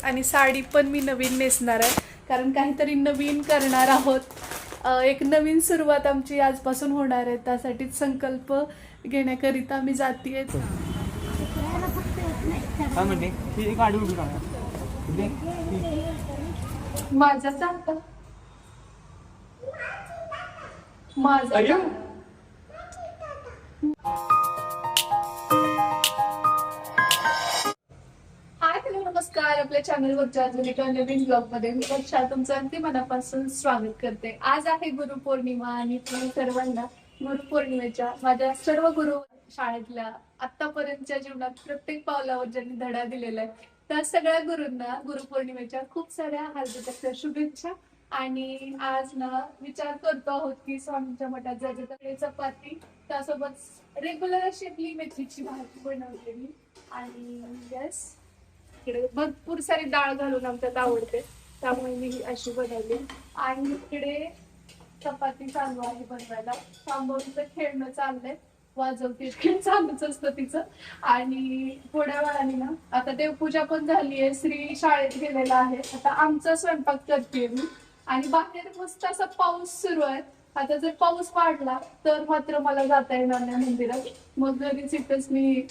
आणि साडी पण मी नवीन नेसणार आहे, कारण काहीतरी नवीन करणार आहोत. एक नवीन सुरुवात आमची आजपासून होणार आहे. त्यासाठीच संकल्प घेण्याकरिता मी जातीये. माझा चालता माझा नमस्कार. आपल्या चॅनलवरच्या अजून एका नवीन ब्लॉग मध्ये मी वर्षा तुमचं अगदी मनापासून स्वागत करते. आज आहे गुरुपौर्णिमा आणि सर्वांना गुरुपौर्णिमेच्या माझ्या सर्व गुरु शाळेतल्या आतापर्यंतच्या जीवनात प्रत्येक पावलावर ज्यांनी धडा दिलेला आहे त्या सगळ्या गुरूंना गुरुपौर्णिमेच्या खूप साऱ्या हार्दिक शुभेच्छा. आणि आज ना विचार करतो आहोत की स्वामींच्या मठात जायचं तर चपाती त्यासोबत रेग्युलर अशी आपली मेथीची भाजी बनवलेली आणि यस इकडे भरपूर सारी डाळ घालून आमच्यात आवडते त्यामुळे मी अशी बनवली. आणि इकडे चपाती चालू आहे बनवायला. सांबोरीचं खेळणं चाललंय, वाजवते चालूच असतं तिचं. आणि थोड्या वेळाने ना आता देवपूजा पण झालीये, श्री शाळेत गेलेला आहे. आता आमचा स्वयंपाक करते मी आणि बाहेर मस्त असा पाऊस सुरू आहे. आता जर पाऊस वाढला तर मात्र मला जाता येणार नाही मंदिरात, मग घरीच इथेच मी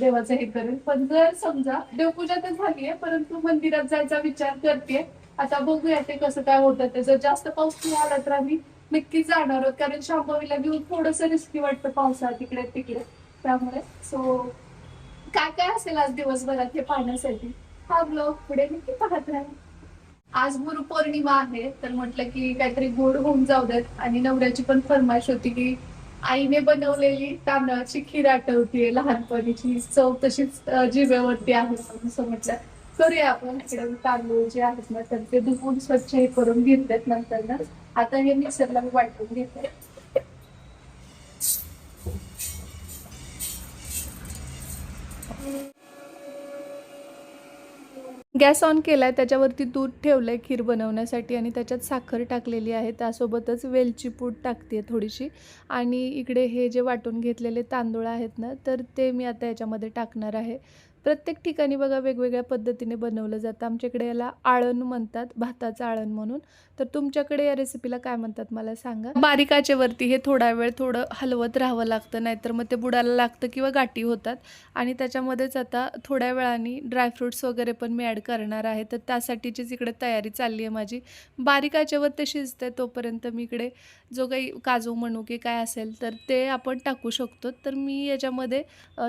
देवाचं हे करेन. पण जर समजा देवपूजा तर झालीये परंतु मंदिरात जायचा विचार करते. आता बघूया ते कसं काय होतं. ते जर जास्त पाऊस नाही आला तर आम्ही नक्कीच जाणार आहोत, कारण शांभवीला घेऊन थोडस रिस्की वाटतं पावसाळ्यात तिकडे तिकडे. त्यामुळे सो काय काय असेल आज दिवसभरात हे पाहण्यासाठी हा ब्लॉग पुढे नक्की पाहत राहा. आज गुरुपौर्णिमा आहे तर म्हटलं की काहीतरी गोड होऊन जाऊ देत. आणि नवऱ्याची पण फरमाईश होती की आईने बनवलेली तांदळाची खीर आठवतीये, लहानपणीची चव तशीच जिभेवरती आहे. असं म्हटलं करूया आपण. इकडे तांदूळ जे आहेत ना तर ते धुवून स्वच्छ हे करून घेतलेत. नंतर ना आता हे मिक्सरला मी वाटून घेते. गॅस ऑन केलाय, त्याच्यावरती दूध ठेवलंय खीर बनवण्यासाठी आणि त्याच्यात साखर टाकलेली आहे. त्यासोबतच वेलची पूड टाकते थोडीशी. आणि इकडे हे जे वाटून घेतलेले तांदूळ आहेत ना तर ते मी आता याच्यामध्ये टाकणार आहे. प्रत्येक ठिकाणी बघा वेगवेगळ्या पद्धतीने बनवलं जातं. आमच्याकडे याला आळण म्हणतात, भाताचं आळण म्हणून. तर तुमच्याकडे या रेसिपीला काय म्हणतात मला सांगा. बारीक आचेवरती हे थोडा वेळ थोडं हलवत राहावं लागतं, नाहीतर मग ते बुडायला लागतं किंवा गाठी होतात. आणि त्याच्यामध्येच आता थोड्या वेळाने ड्रायफ्रुट्स वगैरे पण मी ॲड करणार आहे. तर त्यासाठीचीच इकडे तयारी चालली आहे माझी. बारीक आचेवर ते शिजते तोपर्यंत मी इकडे जो काही काजू मनुके काय असेल तर ते आपण टाकू शकतो. तर मी याच्यामध्ये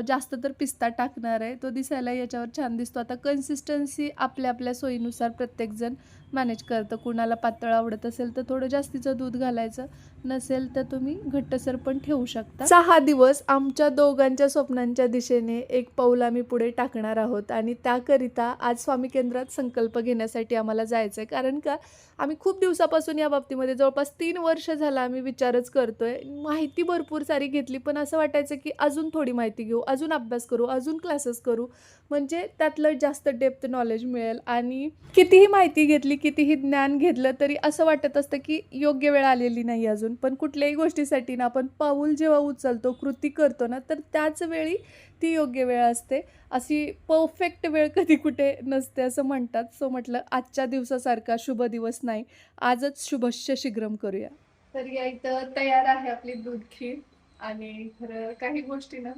जास्त तर पिस्ता टाकणार आहे, तो दिसायला याच्यावर छान दिसतो. आता कन्सिस्टन्सी आपल्या आपल्या सोयीनुसार प्रत्येकजण मॅनेज करतं. कुणाला पातळ आवडत असेल तर थोडं जास्तीचं दूध घालायचं, नसेल तर तुम्ही घट्टसर पण ठेवू शकता. 6 दिवस आमच्या दोघांच्या स्वप्नांच्या दिशेने एक पाऊल आम्ही पुढे टाकणार आहोत. आणि त्याकरिता आज स्वामी केंद्रात संकल्प घेण्यासाठी आम्हाला जायचं आहे. कारण का आम्ही खूप दिवसापासून या बाबतीमध्ये जवळपास 3 वर्ष झाला आम्ही विचारच करतोय. माहिती भरपूर सारी घेतली पण असं वाटायचं की अजून थोडी माहिती घेऊ, अजून अभ्यास करू, अजून क्लासेस करू, म्हणजे त्यातलं जास्त डेप्थ नॉलेज मिळेल. आणि कितीही माहिती घेतली, कितीही ज्ञान घेतलं तरी असं वाटत असतं की योग्य वेळ आलेली नाही अजून. पण कुठल्याही गोष्टीसाठी ना आपण पाऊल जेव्हा उचलतो, कृती करतो ना तर त्याच वेळी ती योग्य वेळ असते. अशी परफेक्ट वेळ कधी कुठे नसते असं म्हणतात. सो म्हटलं आजच्या दिवसासारखा शुभ दिवस नाही, आजच शुभस्य शीघ्रम करूया. तर या इथं तयार आहे आपली दूध खीर. आणि खरं काही गोष्टी ना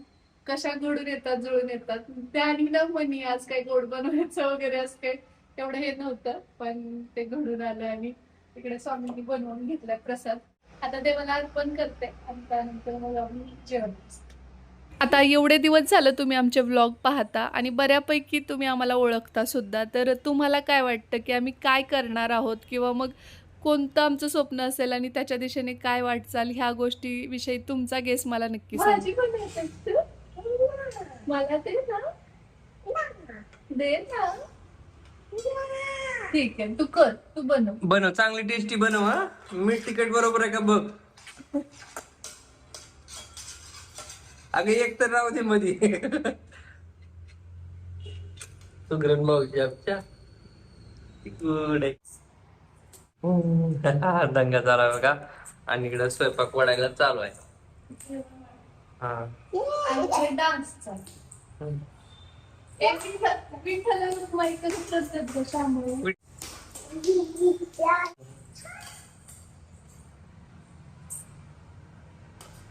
कशा घडून येतात, जुळून येतात. त्यानी ना म्हणी आज काही गोड बनवायचं वगैरे असं काही तेवढं हे नव्हतं, पण ते घडून आलं. आणि इकडे स्वामींनी बनवून घेतलाय प्रसाद. आता देवाला अर्पण करते आणि त्यानंतर मग आम्ही जेवण. आता एवढे दिवस झालं तुम्ही आमचे व्लॉग पाहता आणि बऱ्यापैकी तुम्ही आम्हाला ओळखता सुद्धा. तर तुम्हाला काय वाटतं की आम्ही काय करणार आहोत, किंवा मग कोणतं आमचं स्वप्न असेल आणि त्याच्या दिशेने काय वाटचाल, ह्या गोष्टीविषयी तुमचा गेस मला नक्की सांगा. मला ते ना दे ना. ठीक आहे, तू कर, तू बनव चांगली टेस्टी बनव. हा मीठ तिखट बरोबर आहे का बघ. अगं एक तर राहू दे मध्ये. सुगरण मावशी आमच्या गुड आहे. दंगा चालू आहे बघा. आणि इकडे स्वयंपाक वाढायला चालू आहे. हा डान्सचा.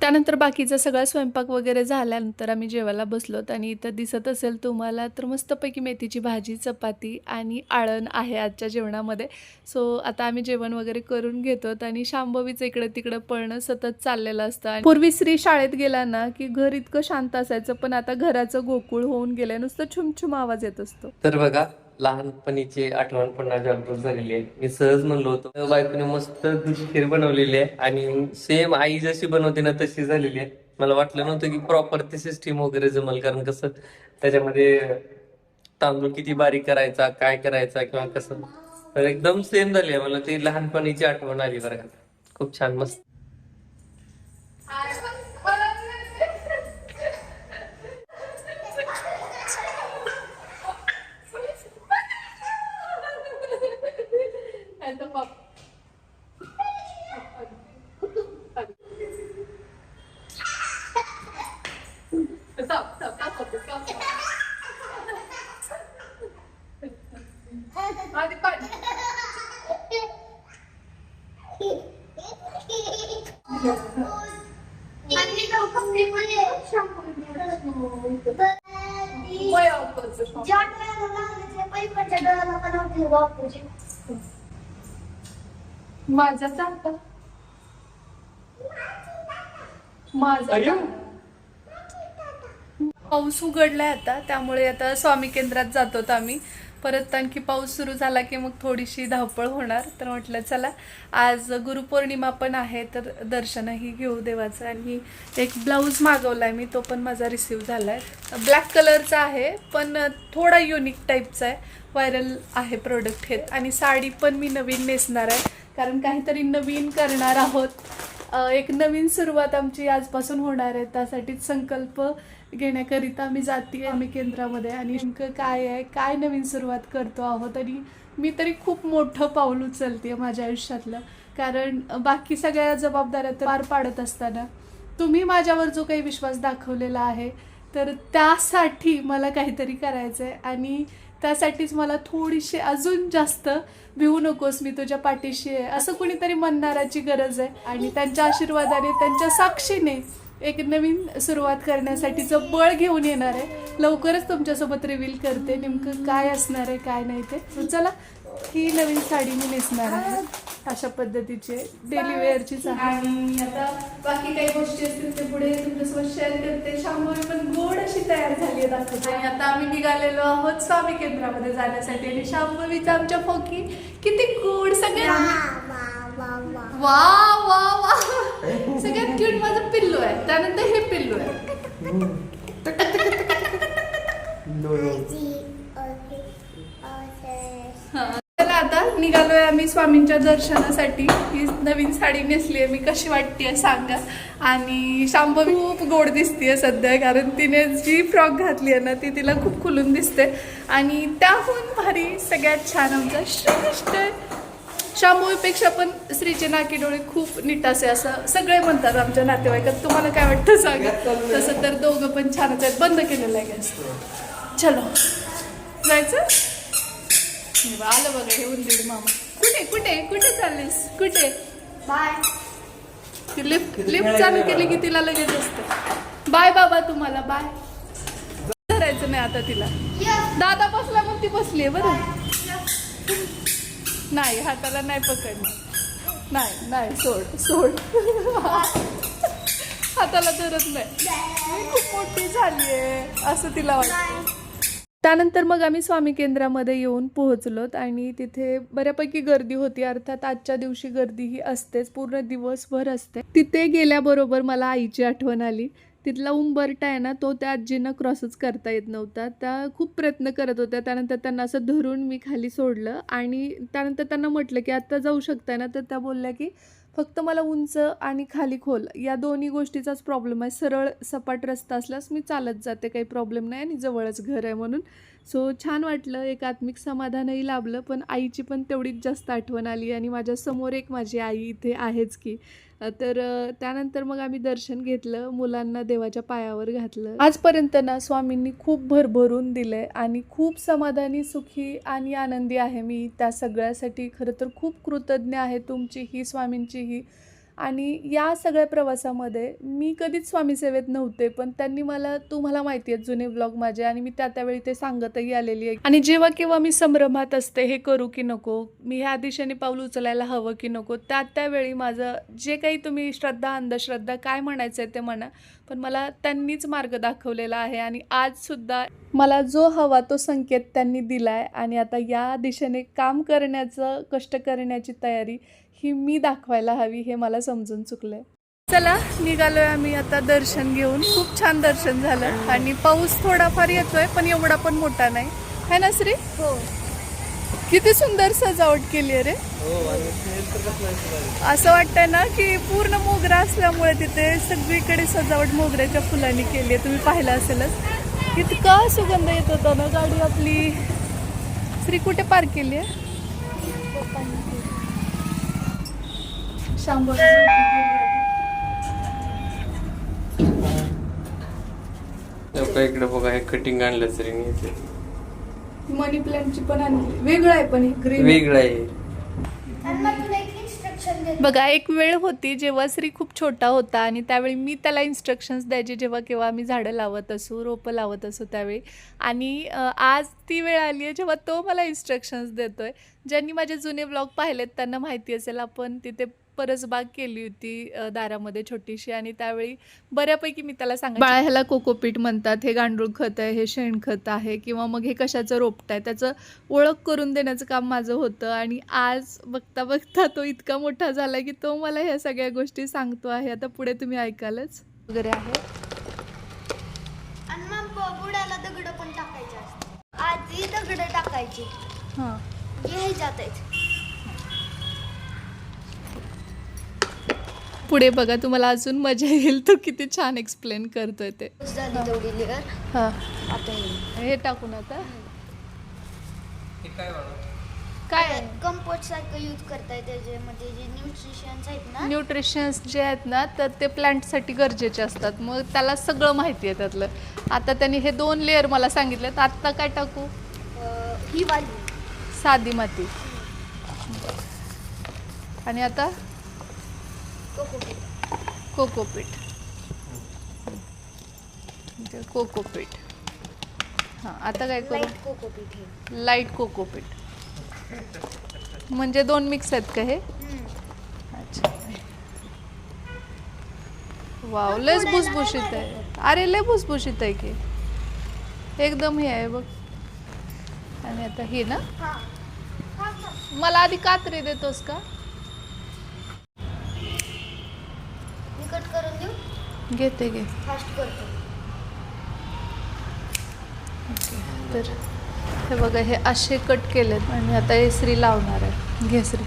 त्यानंतर बाकीचा सगळा स्वयंपाक वगैरे झाल्यानंतर आम्ही जेवायला बसलोत आणि इथं दिसत असेल तुम्हाला तर मस्तपैकी मेथीची भाजी, चपाती आणि आळण आहे आजच्या जेवणामध्ये. सो आता आम्ही जेवण वगैरे करून घेतो आणि शांभवीचं इकडं तिकडं पळणं सतत चाललेलं असतं. आणि पूर्वी श्री शाळेत गेला ना की घर इतकं शांत असायचं, पण आता घराचं गोकुळ होऊन गेलंय, नुसतं छुमछुम आवाज येत असतो. तर बघा, लहानपणीची आठवण पुन्हा जागृत झालेली आहे. मी सहज म्हणलो होतो, बायकोने मस्त खीर बनवलेली आहे आणि सेम आई जशी बनवते ना तशी झालेली आहे. मला वाटलं नव्हतं की प्रॉपर ती सिस्टीम वगैरे जमल, कारण कसं त्याच्यामध्ये तांदूळ किती बारीक करायचा, काय करायचा किंवा कसं, तर एकदम सेम झाली आहे. मला ती लहानपणीची आठवण आली बरं का. खूप छान, मस्त. माझा चालता माझा पाऊस उघडलाय आता, त्यामुळे आता स्वामी केंद्रात जातो आम्ही. परत आणखी पाऊस सुरू झाला की मग थोडीशी धावपळ होणार, तर म्हटलं चला आज गुरुपौर्णिमा पण आहे तर दर्शनही घेऊ देवाचं. आणि एक ब्लाऊज मागवलाय मी, तो पण माझा रिसीव झालाय. ब्लॅक कलरचा आहे पण थोडा युनिक टाईपचा आहे, व्हायरल आहे प्रोडक्ट हे. आणि साडी पण मी नवीन नेसणार आहे, कारण काहीतरी नवीन करणार आहोत. एक नवीन सुरुवात आमची आजपासून होणार आहे, त्यासाठीच संकल्प घेण्याकरिता मी जाते आम्ही केंद्रामध्ये. आणि नेमकं काय आहे, काय नवीन सुरुवात करतो आहोत. आणि मी तरी खूप मोठं पाऊल उचलते माझ्या आयुष्यातलं, कारण बाकी सगळ्या जबाबदाऱ्या तर पार पाडत असताना तुम्ही माझ्यावर जो काही विश्वास दाखवलेला आहे, तर त्यासाठी मला काहीतरी करायचं आहे. आणि त्यासाठीच मला थोडीशी अजून जास्त भिवू नकोस, मी तुझ्या पाठीशी आहे असं कुणीतरी म्हणणाराची गरज आहे. आणि त्यांच्या आशीर्वादाने, त्यांच्या साक्षीने एक नवीन सुरुवात करण्यासाठीचं बळ घेऊन येणार आहे. लवकरच तुमच्यासोबत रिव्हील करते नेमकं काय असणार आहे काय नाही ते. तर चला, ही नवीन साडी मी नेसणार आहे, अशा पद्धतीचे डेली वेअरचीच आहे. आणि आता बाकी काही गोष्टी असतील ते पुढे तुमच्यासोबत शेअर करते. शांभवी पण गोड अशी तयार झाली आहे दाखवते. आणि आता आम्ही निघालेलो आहोत स्वामी केंद्रामध्ये जाण्यासाठी. आणि शांभवीच्या आमच्या फोकी किती गोड, सगळ्यात वा वा वा, सगळ्यात क्यूट माझं पिल्लू आहे. त्यानंतर हे पिल्लू आहे. चला आता निघालोय आम्ही स्वामींच्या दर्शनासाठी. ही नवीन साडी नेसली आहे मी, कशी वाटतेय सांगा. आणि शांभवी खूप गोड दिसतीये सध्या, कारण तिने जी फ्रॉक घातली आहे ना ती तिला खूप खुलून दिसते. आणि त्याहून भारी सगळ्यात छान आमचा श्रीकृष्ण. शांभवीपेक्षा पण श्रीचे नाकी डोळे खूप नीटासे असं सगळे म्हणतात आमच्या नातेवाईकात. तुम्हाला काय वाटतं सांगा. तसं तर दोघं पण छानच आहेत. बंद केलेलं आहे गॅस. चलो जायचं. आलं बघा हे उंदीड मामा. कुठे कुठे कुठे चाललीस, कुठे? बाय. लिफ्ट चालू केली की तिला लगेच असतं बाय बाबा तुम्हाला, बाय. धरायचं नाही आता तिला. दादा बसला मग ती बसली आहे बरं. नाही, हाताला नाही पकडणार. नाही नाही, सोड सोड. हाताला धरत नाही. खूप मोठी झाली आहे असं तिला वाटतं. त्यानंतर मग आम्ही स्वामी केंद्रामध्ये येऊन पोहोचलोत. आणि तिथे बऱ्यापैकी गर्दी होती. अर्थात आजच्या दिवशी गर्दी ही असतेच, पूर्ण दिवसभर असते. तिथे गेल्याबरोबर मला आईची आठवण आली. तिथला उंबरटा आहे ना, तो त्या आजींना क्रॉसच करता येत नव्हता. त्या खूप प्रयत्न करत होत्या. त्यानंतर त्यांना असं धरून मी खाली सोडलं. आणि त्यानंतर त्यांना म्हटलं की आत्ता जाऊ शकताय ना, तर त्या बोलल्या की फक्त मला उंच आणि खाली खोल या दोन्ही गोष्टीचाच प्रॉब्लेम आहे. सरळ सपाट रस्ता असल्यास मी चालत जाते, काही प्रॉब्लेम नाही, आणि जवळच घर आहे म्हणून. सो छान वाटलं, एक आत्मिक समाधानही लाभलं. पण आईची पण तेवढीच जास्त आठवण आली. आणि माझ्यासमोर एक माझी आई इथे आहेच की. तर त्यानंतर मग आम्ही दर्शन घेतलं, मुलांना देवाच्या पायावर घातलं. आजपर्यंत ना स्वामींनी खूप भरभरून दिलंय आणि खूप समाधानी, सुखी आणि आनंदी आहे मी. त्या सगळ्यासाठी खरं तर खूप कृतज्ञ आहे, तुमचीही स्वामींचीही. आणि या सगळ्या प्रवासामध्ये मी कधीच स्वामी सेवेत नव्हते, पण त्यांनी मला, तुम्हाला माहिती आहे जुने व्लॉग माझे, आणि मी त्यावेळी ते सांगतही आलेली आहे. आणि जेव्हा केव्हा मी संभ्रमात असते, हे करू की नको, मी ह्या दिशेने पाऊल उचलायला हवं की नको, त्यावेळी माझं जे काही तुम्ही श्रद्धा, अंधश्रद्धा काय म्हणायचं आहे ते म्हणा, पण मला त्यांनीच मार्ग दाखवलेला आहे. आणि आजसुद्धा मला जो हवा तो संकेत त्यांनी दिला आहे. आणि आता या दिशेने काम करण्याचं, कष्ट करण्याची तयारी ही मी दाखवायला हवी, हे मला समजून चुकलंय. चला निघालोय आम्ही आता दर्शन घेऊन. खूप छान दर्शन झालं आणि पाऊस थोडाफार येतोय, पण एवढा पण मोठा नाही, है ना श्री? हो. किती सुंदर सजावट केली आहे रे. असं वाटतंय ना की पूर्ण मोगरा असल्यामुळे तिथे सगळीकडे सजावट मोगऱ्याच्या फुलांनी केली आहे. तुम्ही पाहिलं असेलच, इतका सुगंध येत होता ना. गाडी आपली श्री कुठे पार्क केली आहे? शांबा इकडे बघा, हे कटिंग आणलं तरी मनी प्लांटची पण आणली, वेगळं आहे पण ग्रीन वेगळं आहे. बघा, एक वेळ होती जेव्हा श्री खूप छोटा होता आणि त्यावेळी मी त्याला इन्स्ट्रक्शन्स द्यायचे, जेव्हा केव्हा आम्ही झाडं लावत असू, रोपं लावत असू त्यावेळी. आणि आज ती वेळ आली आहे जेव्हा तो मला इन्स्ट्रक्शन्स देतोय. ज्यांनी माझे जुने व्लॉग पाहिलेत त्यांना माहिती असेल, आपण तिथे परसबाग केली होती दारामध्ये छोटीशी, आणि त्यावेळी बऱ्यापैकी मी त्याला सांगितलं, बाळा ह्याला कोकोपीट म्हणतात, हे गांडूळ खत आहे, हे शेणखत आहे, किंवा मग हे कशाचं रोपट आहे, त्याचं ओळख करून देण्याचं काम माझं होतं. आणि आज बघता बघता तो इतका मोठा झाला की तो मला ह्या सगळ्या गोष्टी सांगतो आहे. आता पुढे तुम्ही ऐकालच वगैरे आहे. आणि मग बुडाला दगड पण टाकायचे असते. आधी दगड टाकायची, हां, हे जातायचे. पुढे बघा, तुम्हाला अजून मजा येईल, तो किती छान एक्सप्लेन करतोय ते. झाली तेवढी लेअर. हां, आता हे टाकून आता काय काय कंपोस्ट सारखं यूज करताय, त्याच्यामध्ये जे न्यूट्रिशन्स आहेत ना, न्यूट्रिशन्स जे आहेत ना, तर ते प्लांटसाठी गरजेचे असतात. मग त्याला सगळं माहिती आहे त्यातलं. आता त्यांनी हे 2 लेअर मला सांगितलेत. आत्ता काय टाकू? ही वाली साधी माती. आणि आता कोकोपीट. कोकोपीट. हां, आता काय करू? Light cocopeat. हे लाईट कोकोपीट म्हणजे 2 मिक्स आहेत का हे? अच्छा, वाव, लयच भुसभुशीत आहे. अरे लय भुसभुशीत आहे की, एकदम हे आहे बघ. आणि आता हे ना, मला आधी कात्री देतोस का? मी कट करून देऊ? घेते घे. फास्ट करतो. तर हे बघा, हे असे कट केलेत आणि आता हे श्री लावणार आहे. घे श्री,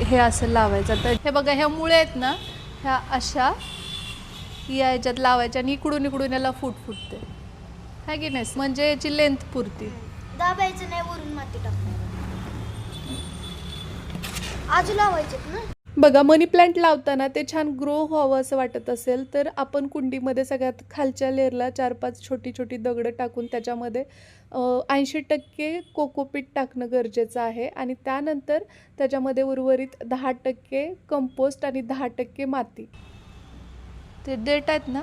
हे असं लावायचं. आता हे बघा, ह्या मुळे आहेत ना, ह्या अशा या ह्याच्यात लावायच्या आणि इकडून इकडून याला फुटते, है की नाही? म्हणजे याची लेंथ पुरती. दाबायचं नाही, वरून माती टाकणार. आजू लावायचेत ना. बघा, मनी प्लांट लावताना ते छान ग्रो व्हावं असं वाटत असेल तर आपण कुंडीमध्ये सगळ्यात खालच्या लेअरला 4-5 छोटी छोटी दगडं टाकून त्याच्यामध्ये 80% कोकोपीट टाकणं गरजेचं आहे. आणि त्यानंतर त्याच्यामध्ये उर्वरित 10% कंपोस्ट आणि 10% माती. ते देठ आहेत ना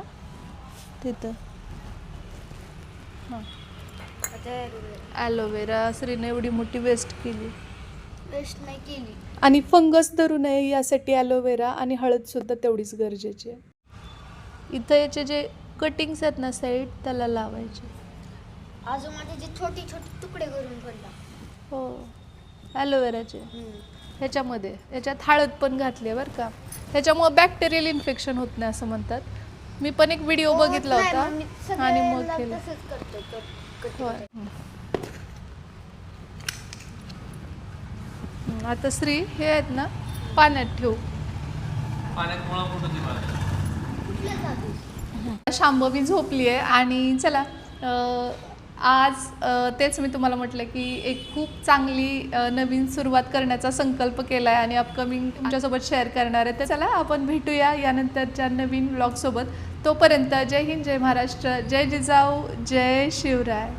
तिथं. हां, ॲलोवेरा श्रीने एवढी मोठी वेस्ट केली. वेस्ट नाही केली. आणि फंगस धरू नये यासाठी ॲलोवेरा आणि हळदसुद्धा तेवढीच गरजेची आहे. इथं याचे जे कटिंग्स आहेत ना साईड, त्याला लावायचे. अजून माझे जे छोटे छोटे तुकडे करून पडला. हो, ॲलोवेराचे. ह्याच्यामध्ये याच्यात हळद पण घातली आहे बरं का, ह्याच्यामुळे बॅक्टेरियल इन्फेक्शन होत नाही असं म्हणतात. मी पण एक व्हिडिओ बघितला होता आणि मग केलं. होय. आता श्री हे आहेत ना पाण्यात ठेवू. शांभवी झोपली आहे आणि चला आज तेच मी तुम्हाला म्हटलं की एक खूप चांगली नवीन सुरुवात करण्याचा संकल्प केला आहे आणि अपकमिंग तुमच्यासोबत शेअर करणार आहे. तर चला आपण भेटूया यानंतरच्या नवीन ब्लॉगसोबत. तोपर्यंत जय हिंद, जय महाराष्ट्र, जय जिजाऊ, जय शिवराय.